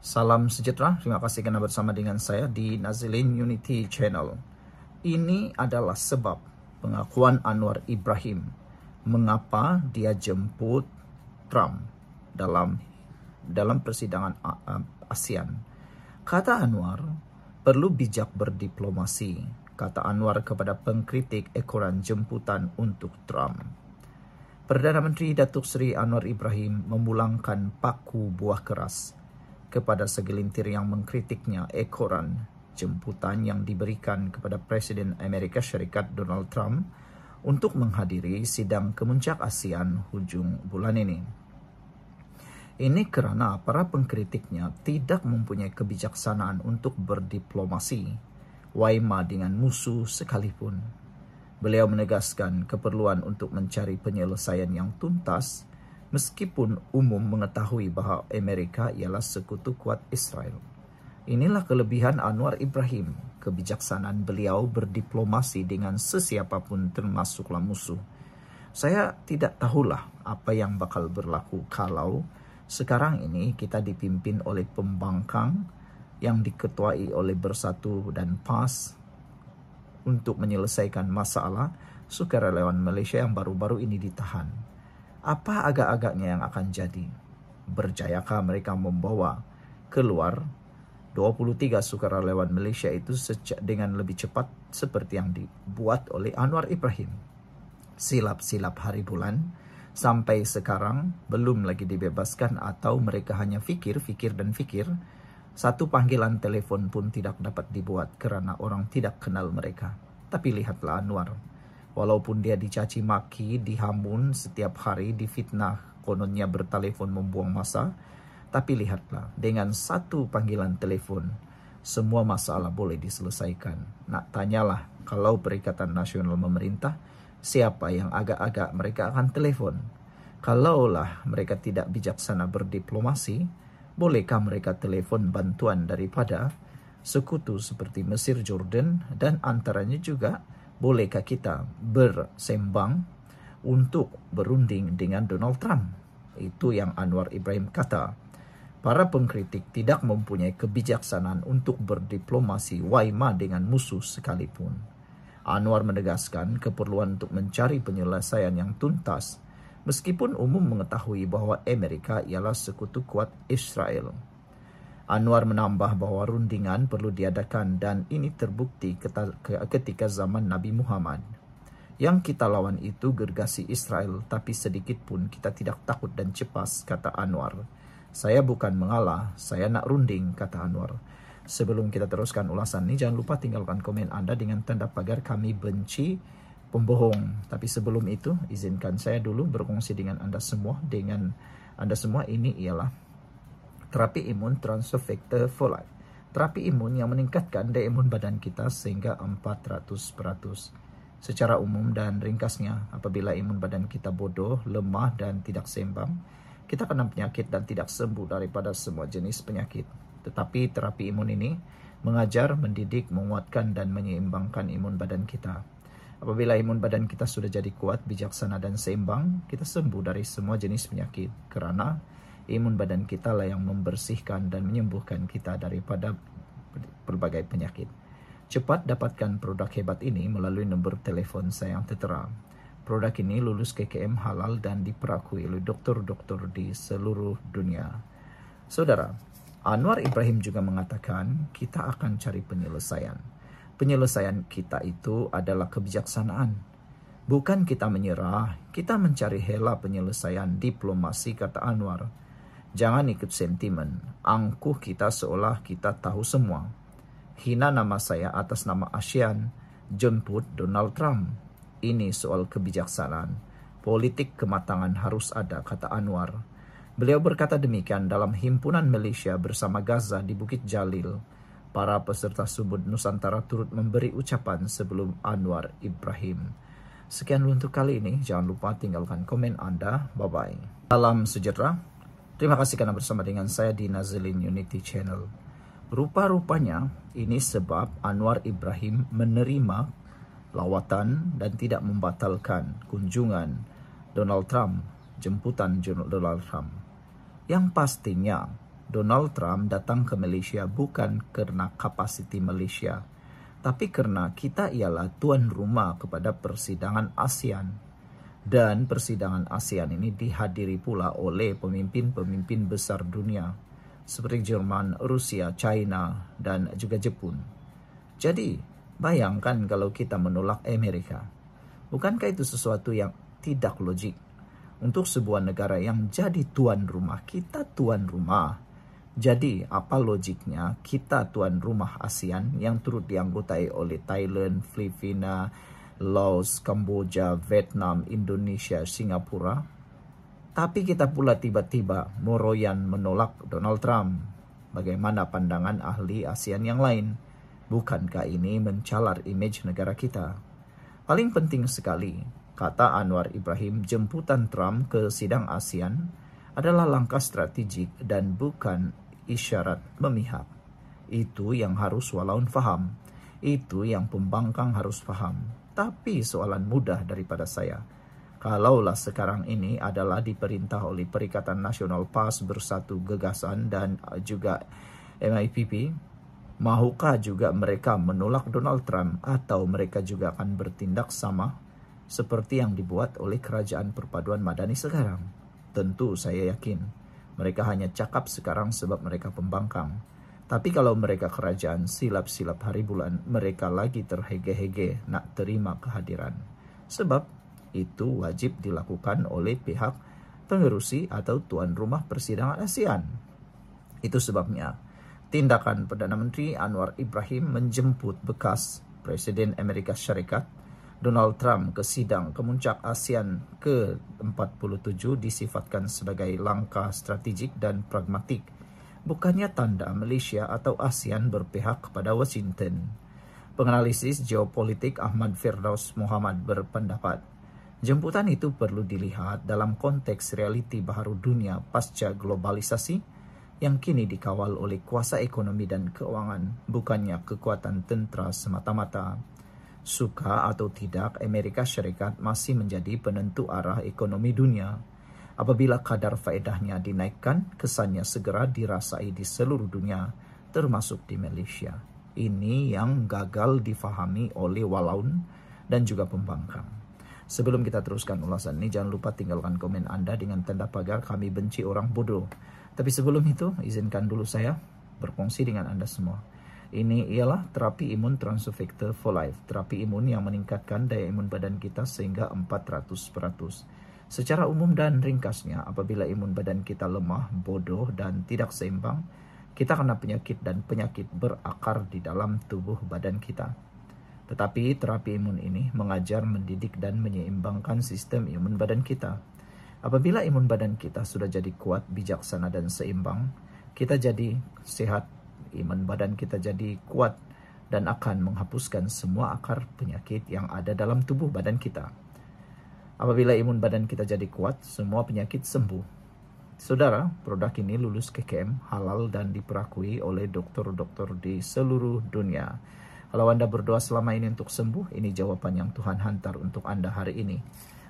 Salam sejahtera, terima kasih karena bersama dengan saya di Nazilin Unity Channel. Ini adalah sebab pengakuan Anwar Ibrahim mengapa dia jemput Trump dalam persidangan ASEAN. Kata Anwar, perlu bijak berdiplomasi, kata Anwar kepada pengkritik ekoran jemputan untuk Trump. Perdana Menteri Datuk Seri Anwar Ibrahim memulangkan paku buah keras kepada segelintir yang mengkritiknya ekoran jemputan yang diberikan kepada Presiden Amerika Syarikat Donald Trump untuk menghadiri sidang kemuncak ASEAN hujung bulan ini. Ini karena para pengkritiknya tidak mempunyai kebijaksanaan untuk berdiplomasi, waima dengan musuh sekalipun. Beliau menegaskan keperluan untuk mencari penyelesaian yang tuntas meskipun umum mengetahui bahawa Amerika ialah sekutu kuat Israel. Inilah kelebihan Anwar Ibrahim, kebijaksanaan beliau berdiplomasi dengan sesiapapun termasuklah musuh. Saya tidak tahulah apa yang bakal berlaku kalau sekarang ini kita dipimpin oleh pembangkang yang diketuai oleh Bersatu dan PAS untuk menyelesaikan masalah sukarelawan Malaysia yang baru-baru ini ditahan. Apa agak-agaknya yang akan jadi? Berjayakah mereka membawa keluar 23 sukarelawan Malaysia itu dengan lebih cepat seperti yang dibuat oleh Anwar Ibrahim? Silap-silap hari bulan sampai sekarang belum lagi dibebaskan, atau mereka hanya fikir. Satu panggilan telefon pun tidak dapat dibuat kerana orang tidak kenal mereka. Tapi lihatlah Anwar. Walaupun dia dicaci maki, dihamun setiap hari, difitnah, kononnya bertelefon membuang masa. Tapi lihatlah, dengan satu panggilan telefon, semua masalah boleh diselesaikan. Nak tanyalah, kalau Perikatan Nasional memerintah, siapa yang agak-agak mereka akan telefon? Kalaulah mereka tidak bijaksana berdiplomasi, bolehkah mereka telefon bantuan daripada sekutu seperti Mesir, Jordan, dan antaranya juga bolehkah kita bersembang untuk berunding dengan Donald Trump? Itu yang Anwar Ibrahim kata. Para pengkritik tidak mempunyai kebijaksanaan untuk berdiplomasi waima dengan musuh sekalipun. Anwar menegaskan keperluan untuk mencari penyelesaian yang tuntas meskipun umum mengetahui bahawa Amerika ialah sekutu kuat Israel. Anwar menambah bahawa rundingan perlu diadakan dan ini terbukti ketika zaman Nabi Muhammad. Yang kita lawan itu gergasi Israel, tapi sedikit pun kita tidak takut dan cepat, kata Anwar. Saya bukan mengalah, saya nak runding, kata Anwar. Sebelum kita teruskan ulasan ini, jangan lupa tinggalkan komen Anda dengan tanda pagar kami benci pembohong. Tapi sebelum itu, izinkan saya dulu berkongsi dengan Anda semua. Ini ialah terapi imun transfer factor folate. Terapi imun yang meningkatkan daya imun badan kita sehingga 400%. Secara umum dan ringkasnya, apabila imun badan kita bodoh, lemah dan tidak seimbang, kita kena penyakit dan tidak sembuh daripada semua jenis penyakit. Tetapi terapi imun ini mengajar, mendidik, menguatkan dan menyeimbangkan imun badan kita. Apabila imun badan kita sudah jadi kuat, bijaksana dan seimbang, kita sembuh dari semua jenis penyakit. Kerana imun badan kita lah yang membersihkan dan menyembuhkan kita daripada berbagai penyakit. Cepat dapatkan produk hebat ini melalui nombor telefon saya yang tertera. Produk ini lulus KKM halal dan diperakui oleh doktor-doktor di seluruh dunia. Saudara, Anwar Ibrahim juga mengatakan kita akan cari penyelesaian. Penyelesaian kita itu adalah kebijaksanaan. Bukan kita menyerah, kita mencari hela penyelesaian diplomasi, kata Anwar. Jangan ikut sentimen, angkuh kita seolah kita tahu semua. Hina nama saya atas nama ASEAN, jemput Donald Trump. Ini soal kebijaksanaan. Politik kematangan harus ada, kata Anwar. Beliau berkata demikian dalam himpunan Malaysia bersama Gaza di Bukit Jalil. Para peserta Sumud Nusantara turut memberi ucapan sebelum Anwar Ibrahim. Sekian untuk kali ini. Jangan lupa tinggalkan komen Anda. Bye-bye. Salam sejahtera. Terima kasih karena bersama dengan saya di Nazilin Unity Channel. Rupa-rupanya ini sebab Anwar Ibrahim menerima lawatan dan tidak membatalkan kunjungan Donald Trump, jemputan Donald Trump. Yang pastinya Donald Trump datang ke Malaysia bukan karena kapasiti Malaysia, tapi karena kita ialah tuan rumah kepada persidangan ASEAN. Dan persidangan ASEAN ini dihadiri pula oleh pemimpin-pemimpin besar dunia seperti Jerman, Rusia, China, dan juga Jepun. Jadi, bayangkan kalau kita menolak Amerika. Bukankah itu sesuatu yang tidak logik? Untuk sebuah negara yang jadi tuan rumah, kita tuan rumah. Jadi, apa logiknya kita tuan rumah ASEAN yang turut dianggotai oleh Thailand, Filipina, Laos, Kamboja, Vietnam, Indonesia, Singapura? Tapi kita pula tiba-tiba meroyan menolak Donald Trump. Bagaimana pandangan ahli ASEAN yang lain? Bukankah ini mencalar image negara kita? Paling penting sekali, kata Anwar Ibrahim, jemputan Trump ke sidang ASEAN adalah langkah strategik dan bukan isyarat memihak. Itu yang harus walaun faham. Itu yang pembangkang harus faham. Tapi soalan mudah daripada saya. Kalaulah sekarang ini adalah diperintah oleh Perikatan Nasional PAS Bersatu Gagasan dan juga MIPP, mahukah juga mereka menolak Donald Trump atau mereka juga akan bertindak sama seperti yang dibuat oleh Kerajaan Perpaduan Madani sekarang? Tentu saya yakin mereka hanya cakap sekarang sebab mereka pembangkang. Tapi kalau mereka kerajaan silap-silap hari bulan, mereka lagi terhege-hege nak terima kehadiran. Sebab itu wajib dilakukan oleh pihak pengerusi atau tuan rumah persidangan ASEAN. Itu sebabnya tindakan Perdana Menteri Anwar Ibrahim menjemput bekas Presiden Amerika Syarikat Donald Trump ke sidang kemuncak ASEAN ke-47 disifatkan sebagai langkah strategik dan pragmatik. Bukannya tanda Malaysia atau ASEAN berpihak kepada Washington. Penganalisis geopolitik Ahmad Firdaus Muhammad berpendapat, jemputan itu perlu dilihat dalam konteks realiti baharu dunia pasca globalisasi yang kini dikawal oleh kuasa ekonomi dan keuangan, bukannya kekuatan tentera semata-mata. Suka atau tidak, Amerika Syarikat masih menjadi penentu arah ekonomi dunia. Apabila kadar faedahnya dinaikkan, kesannya segera dirasai di seluruh dunia, termasuk di Malaysia. Ini yang gagal difahami oleh walaun dan juga pembangkang. Sebelum kita teruskan ulasan ini, jangan lupa tinggalkan komen Anda dengan tanda pagar kami benci orang bodoh. Tapi sebelum itu, izinkan dulu saya berkongsi dengan Anda semua. Ini ialah terapi imun Transofector for Life, terapi imun yang meningkatkan daya imun badan kita sehingga 400%. Secara umum dan ringkasnya, apabila imun badan kita lemah, bodoh, dan tidak seimbang, kita kena penyakit dan penyakit berakar di dalam tubuh badan kita. Tetapi terapi imun ini mengajar, mendidik, dan menyeimbangkan sistem imun badan kita. Apabila imun badan kita sudah jadi kuat, bijaksana, dan seimbang, kita jadi sehat, imun badan kita jadi kuat, dan akan menghapuskan semua akar penyakit yang ada dalam tubuh badan kita. Apabila imun badan kita jadi kuat, semua penyakit sembuh. Saudara, produk ini lulus KKM, halal dan diperakui oleh dokter-dokter di seluruh dunia. Kalau Anda berdoa selama ini untuk sembuh, ini jawaban yang Tuhan hantar untuk Anda hari ini.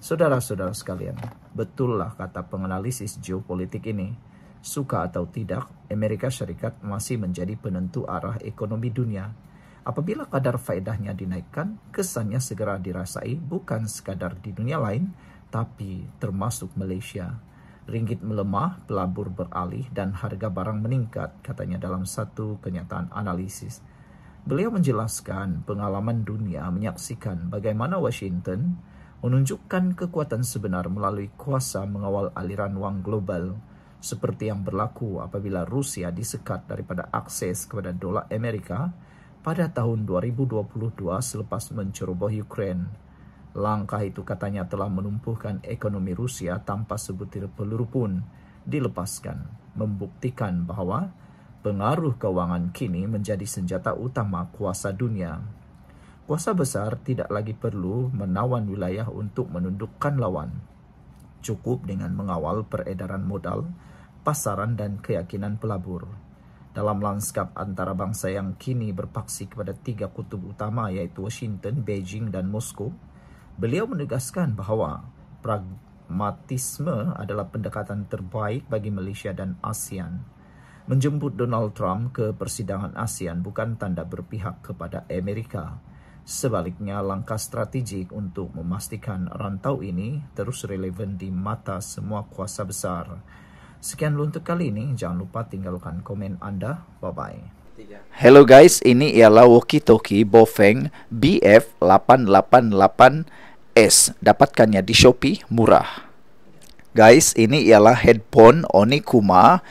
Saudara-saudara sekalian, betullah kata penganalisis geopolitik ini. Suka atau tidak, Amerika Syarikat masih menjadi penentu arah ekonomi dunia. Apabila kadar faedahnya dinaikkan, kesannya segera dirasai bukan sekadar di dunia lain, tapi termasuk Malaysia. Ringgit melemah, pelabur beralih, dan harga barang meningkat, katanya dalam satu kenyataan analisis. Beliau menjelaskan pengalaman dunia menyaksikan bagaimana Washington menunjukkan kekuatan sebenar melalui kuasa mengawal aliran wang global, seperti yang berlaku apabila Rusia disekat daripada akses kepada dolar Amerika pada tahun 2022 selepas menceroboh Ukraine. Langkah itu katanya telah menumpuhkan ekonomi Rusia tanpa sebutir peluru pun dilepaskan, membuktikan bahwa pengaruh keuangan kini menjadi senjata utama kuasa dunia. Kuasa besar tidak lagi perlu menawan wilayah untuk menundukkan lawan. Cukup dengan mengawal peredaran modal, pasaran, dan keyakinan pelabur. Dalam lanskap antarabangsa yang kini berpaksi kepada tiga kutub utama yaitu Washington, Beijing, dan Moskow, beliau menegaskan bahawa pragmatisme adalah pendekatan terbaik bagi Malaysia dan ASEAN. Menjemput Donald Trump ke persidangan ASEAN bukan tanda berpihak kepada Amerika. Sebaliknya, langkah strategik untuk memastikan rantau ini terus relevan di mata semua kuasa besar. Sekian dulu untuk kali ini. Jangan lupa tinggalkan komen Anda. Bye-bye. Hello guys, ini ialah walkie-talkie Bofeng BF888S. Dapatkannya di Shopee, murah. Guys, ini ialah headphone Onikuma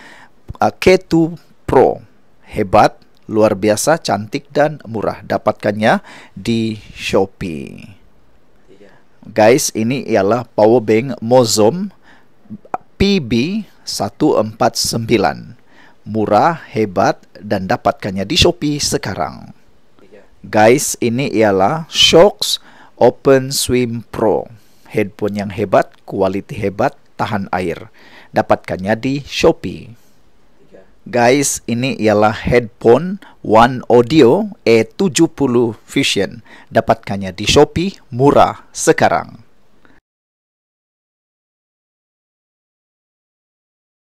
K2 Pro. Hebat, luar biasa, cantik dan murah. Dapatkannya di Shopee. Guys, ini ialah power bank Mozom PB149. Murah, hebat, dan dapatkannya di Shopee sekarang. Guys, ini ialah Shokz Open Swim Pro. Headphone yang hebat, kualiti hebat, tahan air. Dapatkannya di Shopee. Guys, ini ialah headphone One Audio E70 Fusion. Dapatkannya di Shopee, murah sekarang.